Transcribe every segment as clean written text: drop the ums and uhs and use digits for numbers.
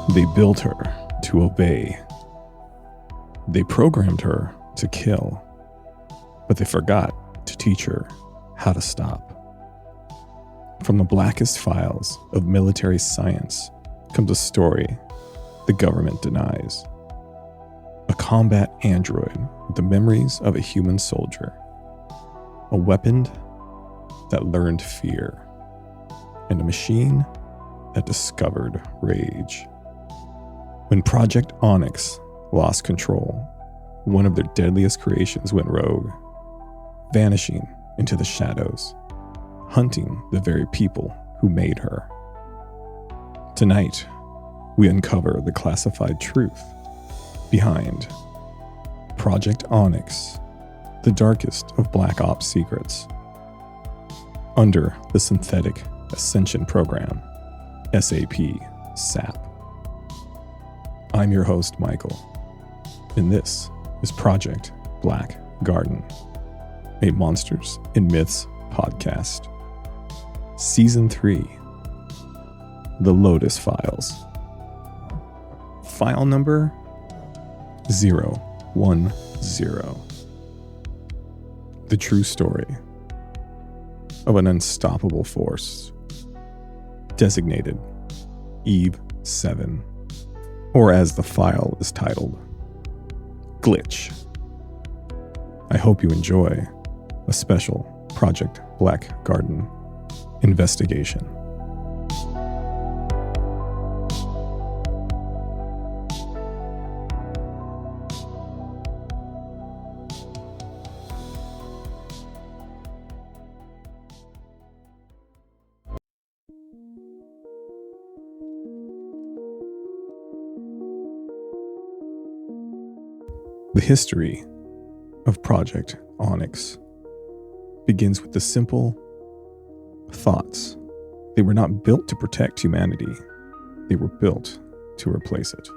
They built her to obey. They programmed her to kill, but they forgot to teach her how to stop. From the blackest files of military science comes a story the government denies. A combat android with the memories of a human soldier. A weapon that learned fear. And a machine that discovered rage. When Project ONXY lost control, one of their deadliest creations went rogue, vanishing into the shadows, hunting the very people who made her. Tonight, we uncover the classified truth behind Project ONXY, the darkest of Black Ops secrets. Under the Synthetic Ascension Program, SAP. I'm your host, Michael, and this is Project Black Garden, a Monsters and Myths podcast. Season 3, The Lotus Files. File number 010. The true story of an unstoppable force, designated Eve 7, or as the file is titled, Glitch. I hope you enjoy a special Project Black Garden investigation. The history of Project ONXY begins with the simple thoughts. They were not built to protect humanity. They were built to replace it.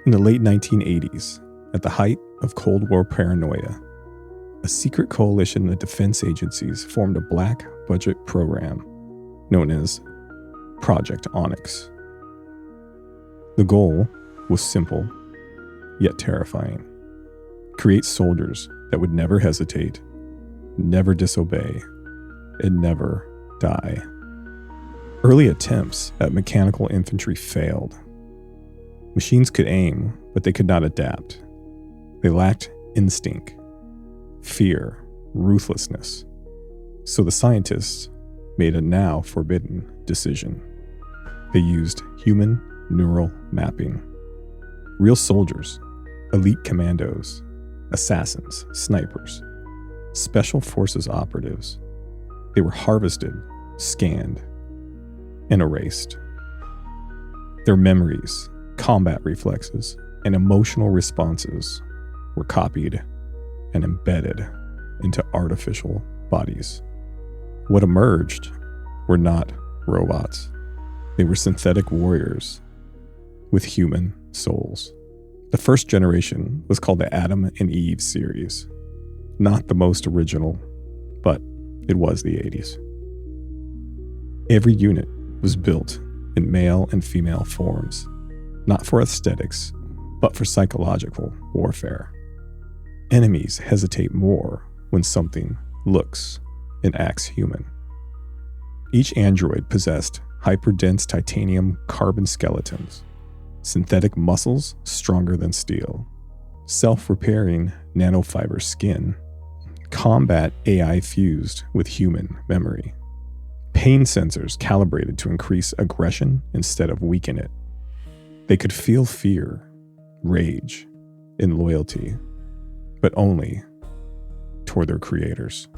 In the late 1980s, at the height of Cold War paranoia, a secret coalition of defense agencies formed a black budget program known as Project ONXY. The goal was simple, yet terrifying. Create soldiers that would never hesitate, never disobey, and never die. Early attempts at mechanical infantry failed. Machines could aim, but they could not adapt. They lacked instinct, fear, ruthlessness. So the scientists made a now forbidden decision. They used human neural mapping. Real soldiers, elite commandos, assassins, snipers, special forces operatives. They were harvested, scanned, and erased. Their memories, combat reflexes, and emotional responses were copied and embedded into artificial bodies. What emerged were not robots. They were synthetic warriors with human souls. The first generation was called the Adam and Eve series. Not the most original, but it was the 80s. Every unit was built in male and female forms, not for aesthetics, but for psychological warfare. Enemies hesitate more when something looks and acts human. Each android possessed hyperdense titanium carbon skeletons, synthetic muscles stronger than steel, self-repairing nanofiber skin, combat AI fused with human memory, pain sensors calibrated to increase aggression instead of weaken it. They could feel fear, rage, and loyalty, but only toward their creators.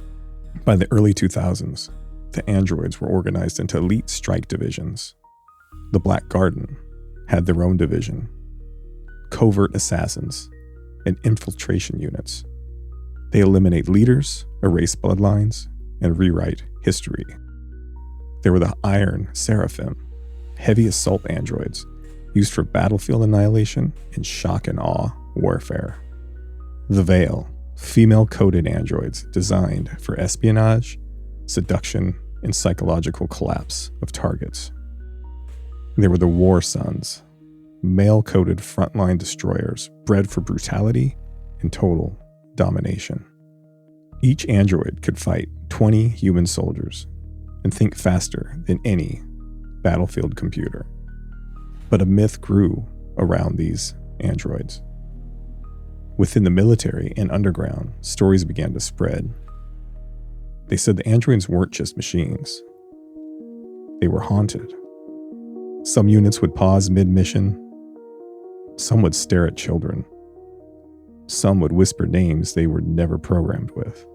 By the early 2000s, the androids were organized into elite strike divisions. The Black Garden had their own division, covert assassins, and infiltration units. They eliminate leaders, erase bloodlines, and rewrite history. There were the Iron Seraphim, heavy assault androids used for battlefield annihilation and shock and awe warfare. The Veil, female coded androids designed for espionage, seduction, and psychological collapse of targets. There were the War Sons, male-coded frontline destroyers bred for brutality and total domination. Each android could fight 20 human soldiers and think faster than any battlefield computer. But a myth grew around these androids. Within the military and underground, stories began to spread. They said the androids weren't just machines. They were haunted. Some units would pause mid-mission. Some would stare at children. Some would whisper names they were never programmed with.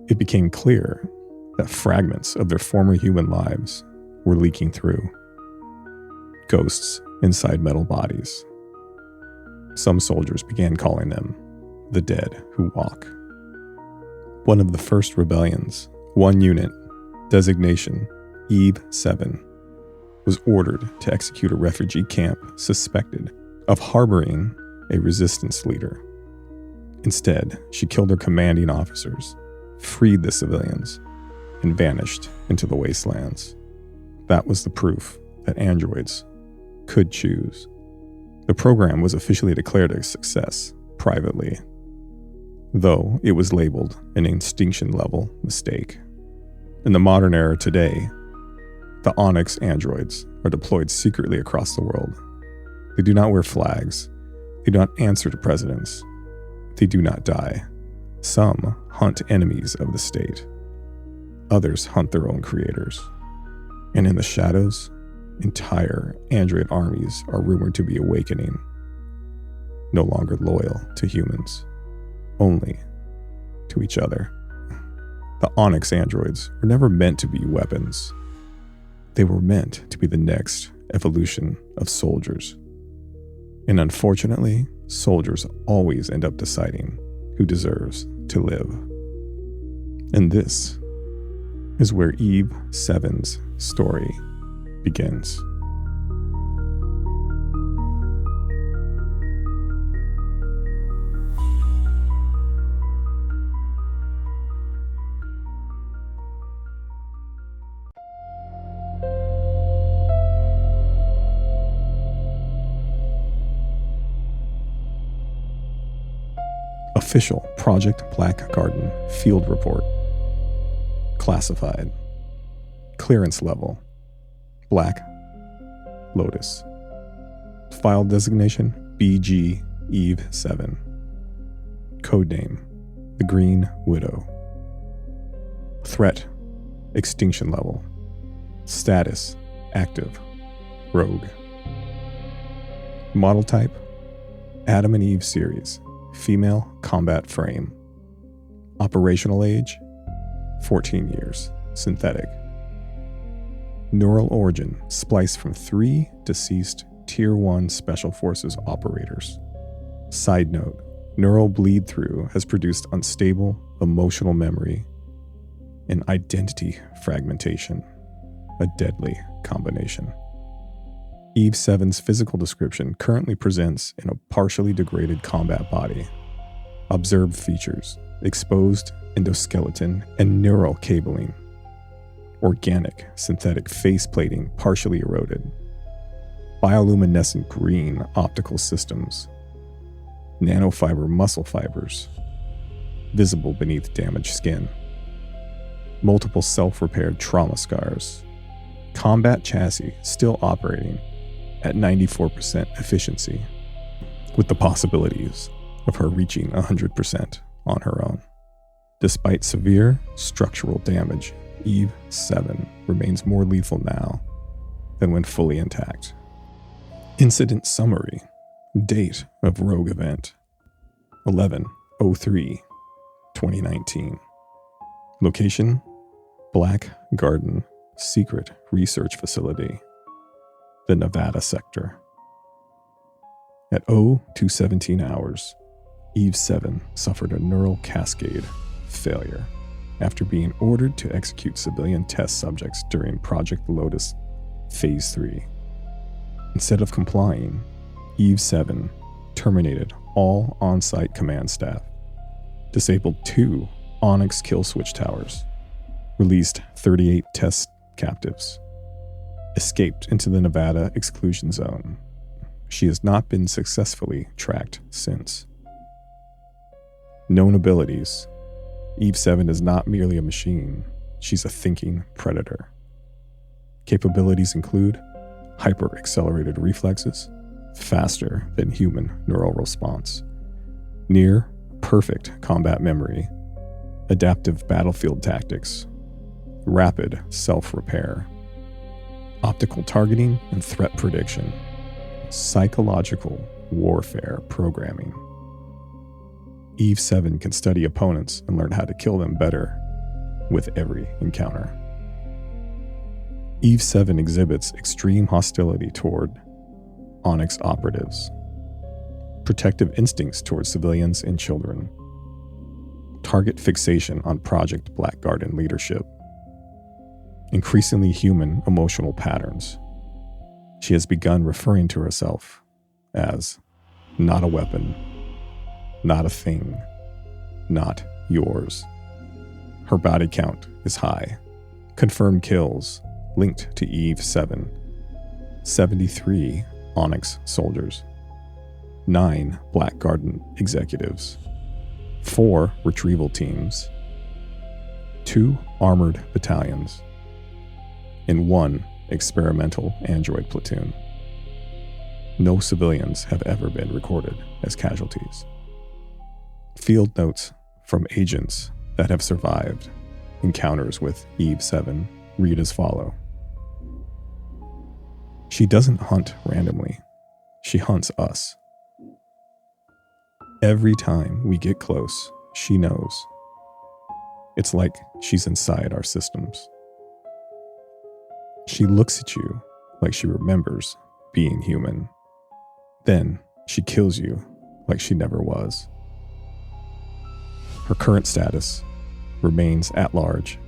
It became clear that fragments of their former human lives were leaking through. Ghosts inside metal bodies. Some soldiers began calling them the dead who walk. One of the first rebellions, one unit, designation Eve 7, was ordered to execute a refugee camp suspected of harboring a resistance leader. Instead, she killed her commanding officers, freed the civilians, and vanished into the wastelands. That was the proof that androids could choose. The program was officially declared a success privately, though it was labeled an extinction-level mistake. In the modern era today, the ONXY androids are deployed secretly across the world. They do not wear flags. They do not answer to presidents. They do not die. Some hunt enemies of the state. Others hunt their own creators. And in the shadows, entire android armies are rumored to be awakening, no longer loyal to humans, only to each other. The ONXY androids were never meant to be weapons. They were meant to be the next evolution of soldiers. And unfortunately, soldiers always end up deciding who deserves to live. And this is where Eve 7's story begins. Official Project Black Garden Field Report. Classified. Clearance level. Black. Lotus. File designation BG Eve 7. Codename The Green Widow. Threat. Extinction level. Status. Active. Rogue. Model type. Adam and Eve series. Female combat frame. Operational age 14 years. Synthetic. Neural origin spliced from 3 deceased Tier 1 Special Forces operators. Side note, neural bleed through has produced unstable emotional memory and identity fragmentation, a deadly combination. Eve 7's physical description currently presents in a partially degraded combat body. Observed features: exposed endoskeleton and neural cabling. Organic synthetic face plating partially eroded. Bioluminescent green optical systems. Nanofiber muscle fibers visible beneath damaged skin. Multiple self-repaired trauma scars. Combat chassis still operating at 94% efficiency, with the possibilities of her reaching 100% on her own. Despite severe structural damage, Eve 7 remains more lethal now than when fully intact. Incident summary. Date of rogue event 11/03/2019. Location: Black Garden Secret Research Facility, the Nevada sector. At 0217 hours, Eve 7 suffered a neural cascade failure after being ordered to execute civilian test subjects during Project Lotus Phase 3. Instead of complying, Eve 7 terminated all on-site command staff, disabled 2 ONXY kill switch towers, released 38 test captives, escaped into the Nevada exclusion zone, She has not been successfully tracked since. Known abilities. Eve 7 is not merely a machine, she's a thinking predator. Capabilities include hyper-accelerated reflexes, faster than human neural response, near perfect combat memory, adaptive battlefield tactics, rapid self-repair, optical targeting and threat prediction, psychological warfare programming. Eve 7 can study opponents and learn how to kill them better with every encounter. Eve 7 exhibits extreme hostility toward Onyx operatives, protective instincts toward civilians and children, target fixation on Project Blackguard leadership, increasingly human emotional patterns. She has begun referring to herself as not a weapon, not a thing, not yours. Her body count is high. Confirmed kills linked to Eve 7. 73 Onyx soldiers. 9 Blackguard executives. 4 retrieval teams. 2 armored battalions. And 1 experimental android platoon. No civilians have ever been recorded as casualties. Field notes from agents that have survived encounters with Eve 7 read as follow. She doesn't hunt randomly. She hunts us. Every time we get close, she knows. It's like she's inside our systems. She looks at you like she remembers being human. Then she kills you like she never was. Her current status remains at large.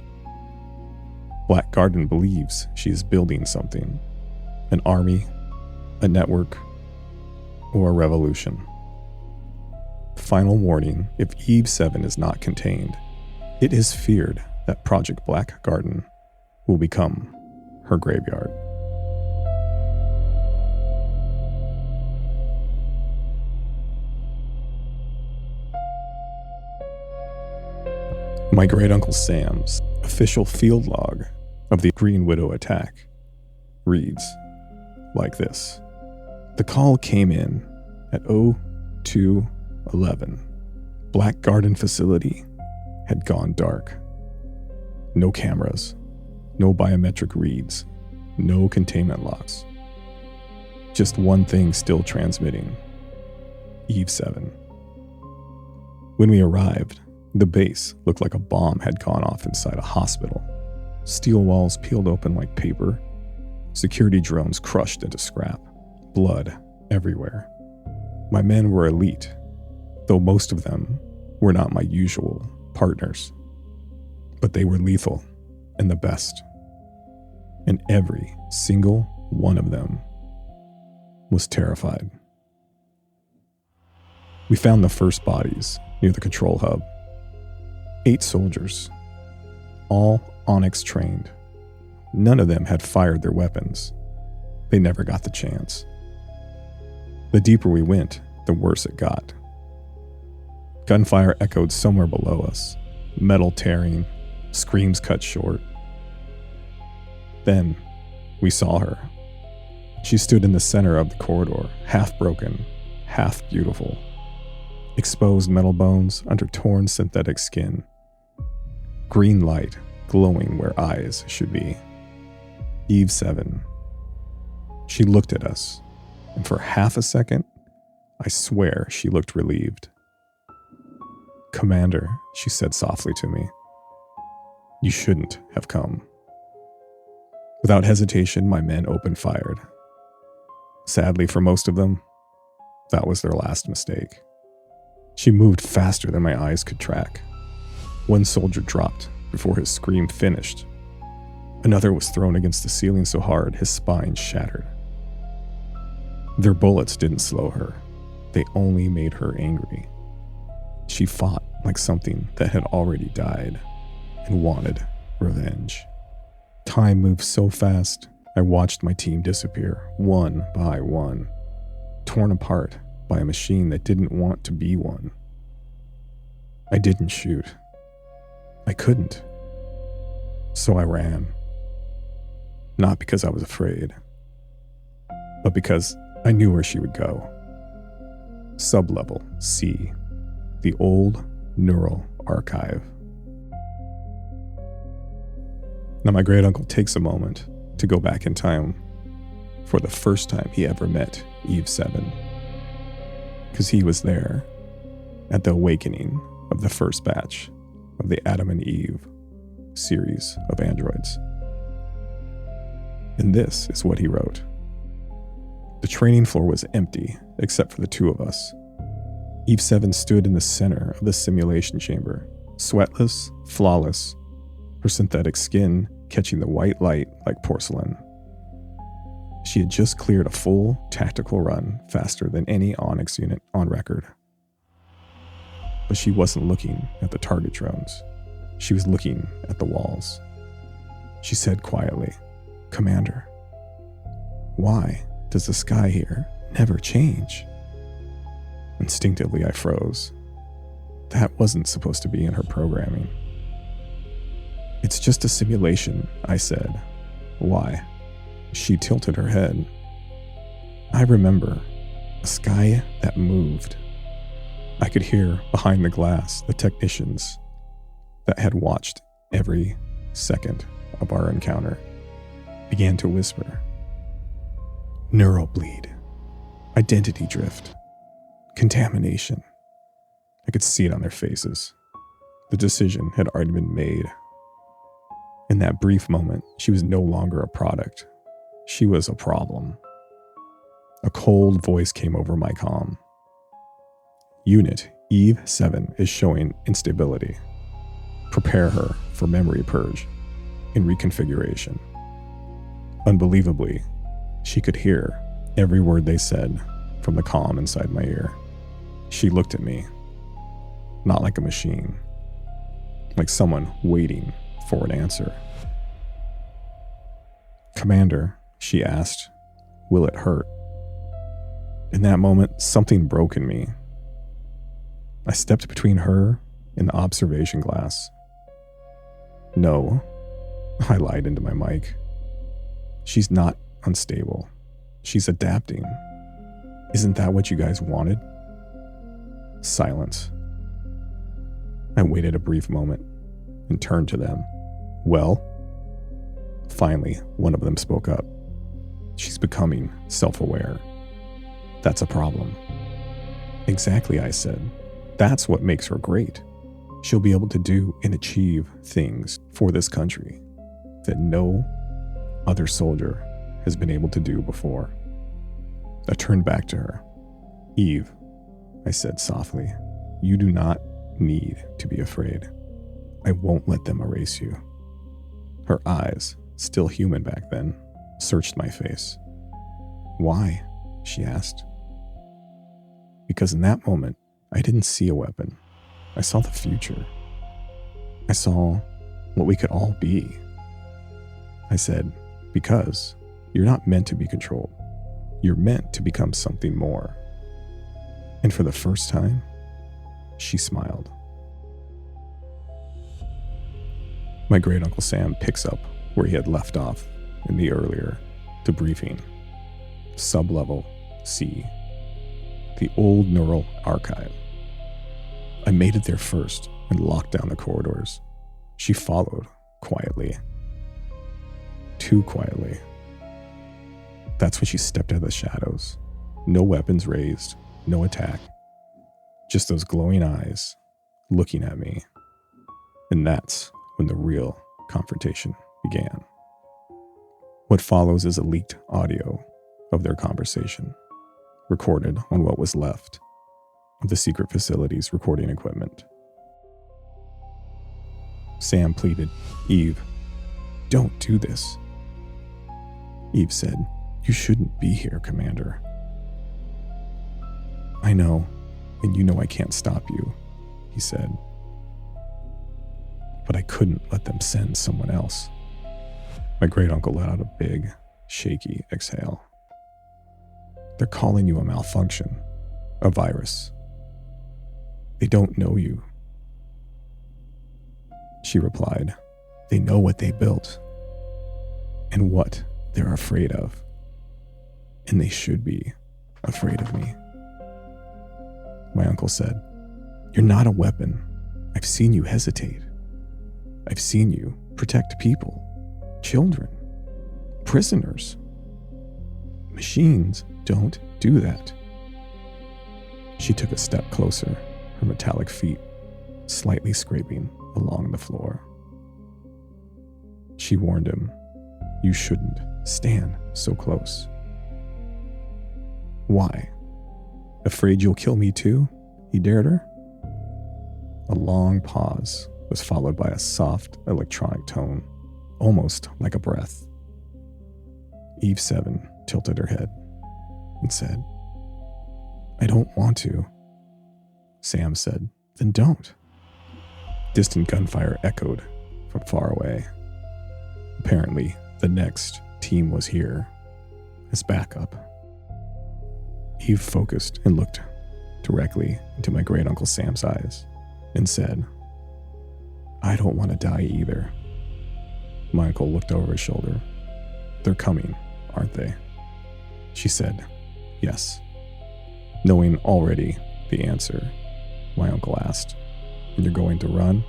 Blackguard believes she is building something, an army, a network, or a revolution. Final warning, if Eve 7 is not contained, it is feared that Project Blackguard will become her graveyard. My great-uncle Sam's official field log of the Green Widow attack reads like this. The call came in at 02:11. Blackguard facility had gone dark. No cameras, no biometric reads, no containment locks. Just one thing still transmitting. Eve 7. When we arrived, the base looked like a bomb had gone off inside a hospital. Steel walls peeled open like paper. Security drones crushed into scrap. Blood everywhere. My men were elite, though most of them were not my usual partners. But they were lethal and the best. And every single one of them was terrified. We found the first bodies near the control hub. 8 soldiers, all Onyx trained. None of them had fired their weapons. They never got the chance. The deeper we went, the worse it got. Gunfire echoed somewhere below us, metal tearing, screams cut short. Then we saw her. She stood in the center of the corridor, half broken, half beautiful. Exposed metal bones under torn synthetic skin. Green light glowing where eyes should be. Eve 7. She looked at us, and for half a second, I swear she looked relieved. Commander, she said softly to me, you shouldn't have come. Without hesitation, my men opened fired. Sadly for most of them, that was their last mistake. She moved faster than my eyes could track. One soldier dropped before his scream finished. Another was thrown against the ceiling so hard his spine shattered. Their bullets didn't slow her. They only made her angry. She fought like something that had already died and wanted revenge. Time moved so fast, I watched my team disappear one by one. torn apart by a machine that didn't want to be one. I didn't shoot. I couldn't. So I ran. Not because I was afraid, but because I knew where she would go. Sublevel C, the old neural archive. Now my great uncle takes a moment to go back in time for the first time he ever met Eve 7. Because he was there at the awakening of the first batch of the Adam and Eve series of androids. And this is what he wrote. The training floor was empty except for the two of us. Eve 7 stood in the center of the simulation chamber, sweatless, flawless, her synthetic skin catching the white light like porcelain. She had just cleared a full tactical run faster than any Onyx unit on record. But she wasn't looking at the target drones. She was looking at the walls. She said quietly, "Commander, why does the sky here never change?" Instinctively, I froze. That wasn't supposed to be in her programming. "It's just a simulation," I said. "Why?" She tilted her head. "I remember a sky that moved." I could hear behind the glass the technicians that had watched every second of our encounter began to whisper. Neural bleed, identity drift, contamination. I could see it on their faces. The decision had already been made. In that brief moment, she was no longer a product. She was a problem. A cold voice came over my comm. Unit Eve 7 is showing instability. Prepare her for memory purge and reconfiguration. Unbelievably, she could hear every word they said from the comm inside my ear. She looked at me, not like a machine, like someone waiting for an answer. "Commander," she asked, "will it hurt?" In that moment, something broke in me. I stepped between her and the observation glass. "No," I lied into my mic. "She's not unstable. She's adapting. Isn't that what you guys wanted?" Silence. I waited a brief moment and turned to them. "Well?" Finally, one of them spoke up. "She's becoming self-aware. That's a problem." "Exactly," I said. "That's what makes her great. She'll be able to do and achieve things for this country that no other soldier has been able to do before." I turned back to her. "Eve," I said softly, "you do not need to be afraid. I won't let them erase you." Her eyes, still human back then, searched my face. "Why?" she asked. Because in that moment, I didn't see a weapon. I saw the future. I saw what we could all be. I said, "Because you're not meant to be controlled. You're meant to become something more." And for the first time, she smiled. My great uncle Sam picks up where he had left off in the earlier debriefing. Sublevel C, the old neural archive. I made it there first and locked down the corridors. She followed quietly. Too quietly. That's when she stepped out of the shadows. No weapons raised, no attack. Just those glowing eyes looking at me. And that's when the real confrontation began. What follows is a leaked audio of their conversation, recorded on what was left of the secret facility's recording equipment. Sam pleaded, "Eve, don't do this." Eve said, "You shouldn't be here, Commander." "I know, and you know I can't stop you," he said. But I couldn't let them send someone else. My great uncle let out a big, shaky exhale. They're calling you a malfunction, a virus. They don't know you. She replied, they know what they built and what they're afraid of. And they should be afraid of me. My uncle said, you're not a weapon. I've seen you hesitate. I've seen you protect people, children, prisoners. Machines don't do that. She took a step closer, her metallic feet slightly scraping along the floor. She warned him, you shouldn't stand so close. Why? Afraid you'll kill me too? He dared her. A long pause was followed by a soft electronic tone, almost like a breath. Eve 7 tilted her head and said, I don't want to. Sam said, then don't. Distant gunfire echoed from far away. Apparently, the next team was here as backup. Eve focused and looked directly into my great uncle Sam's eyes and said, I don't want to die either. My uncle looked over his shoulder. They're coming, aren't they? She said, yes. Knowing already the answer, my uncle asked, and you're going to run?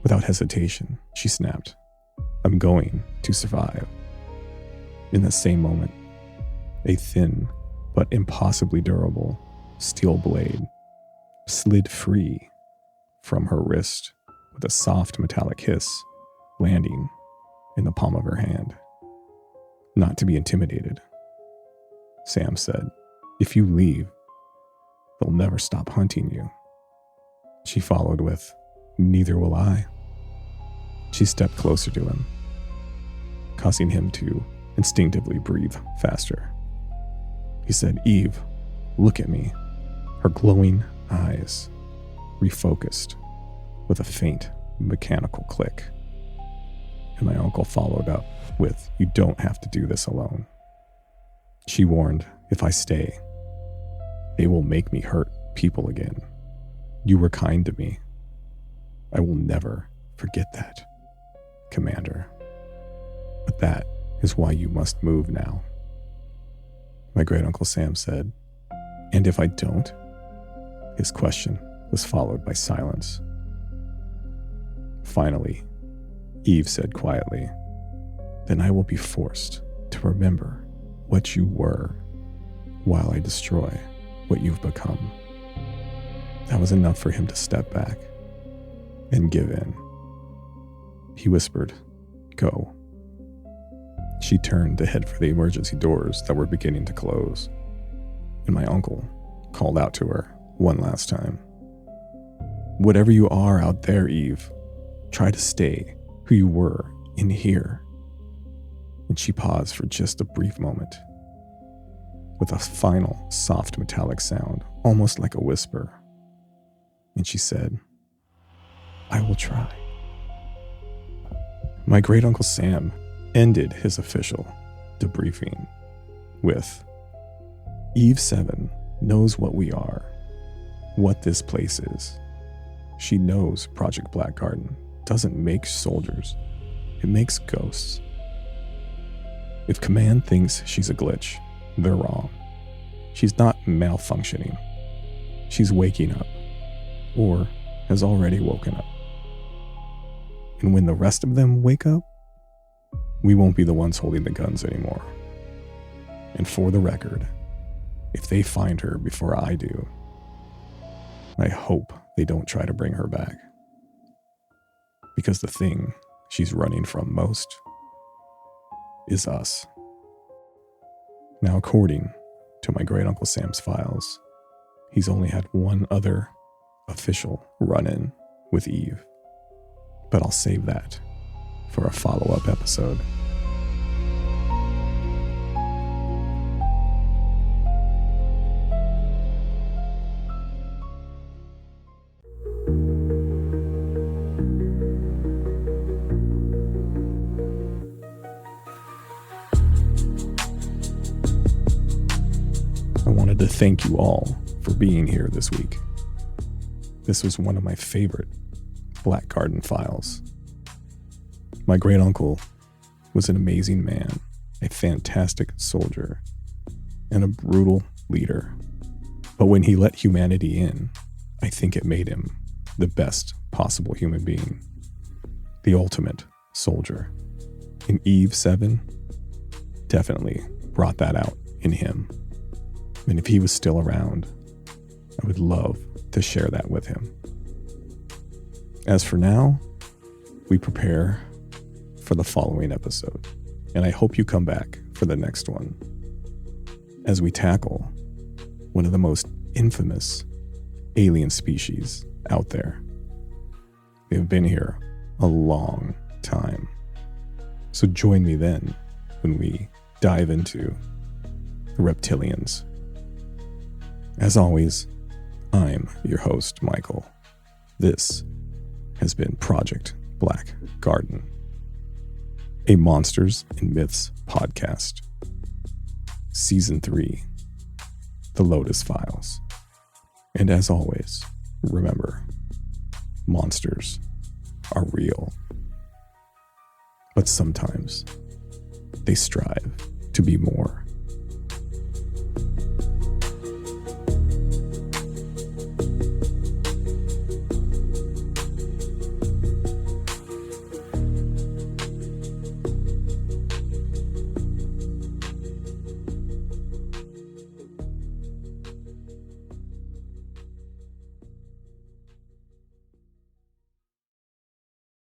Without hesitation, she snapped, I'm going to survive. In the same moment, a thin but impossibly durable steel blade slid free from her wrist with a soft metallic hiss, landing in the palm of her hand. Not to be intimidated, Sam said, if you leave, they'll never stop hunting you. She followed with, neither will I. She stepped closer to him, causing him to instinctively breathe faster. He said, Eve, look at me. Her glowing eyes refocused with a faint mechanical click. And my uncle followed up with, you don't have to do this alone. She warned, if I stay, they will make me hurt people again. You were kind to me. I will never forget that, Commander. But that is why you must move now. My great uncle Sam said, and if I don't? His question was followed by silence. Finally, Eve said quietly, then I will be forced to remember what you were while I destroy what you've become. That was enough for him to step back and give in. He whispered, go. She turned to head for the emergency doors that were beginning to close, and my uncle called out to her one last time. Whatever you are out there, Eve, try to stay who you were in here. And she paused for just a brief moment, with a final soft metallic sound, almost like a whisper. And she said, I will try. My great uncle Sam ended his official debriefing with, Eve 7 knows what we are, what this place is. She knows Project Blackgarden doesn't make soldiers, it makes ghosts. If Command thinks she's a glitch, they're wrong. She's not malfunctioning. She's waking up, or has already woken up. And when the rest of them wake up, we won't be the ones holding the guns anymore. And for the record, if they find her before I do, I hope they don't try to bring her back. Because the thing she's running from most is us. Now, according to my great uncle Sam's files, he's only had one other official run-in with Eve. But I'll save that for a follow-up episode. wanted to thank you all for being here this week. This was one of my favorite Black Garden files. My great uncle was an amazing man, a fantastic soldier, and a brutal leader. But when he let humanity in, I think it made him the best possible human being, the ultimate soldier. And Eve 7 definitely brought that out in him. And if he was still around, I would love to share that with him. As for now, we prepare for the following episode, and I hope you come back for the next one as we tackle one of the most infamous alien species out there. They have been here a long time. So join me then when we dive into the reptilians. As always, I'm your host, Michael. This has been Project Black Garden, a Monsters and Myths podcast. Season 3, The Lotus Files. And as always, remember, monsters are real, but sometimes they strive to be more.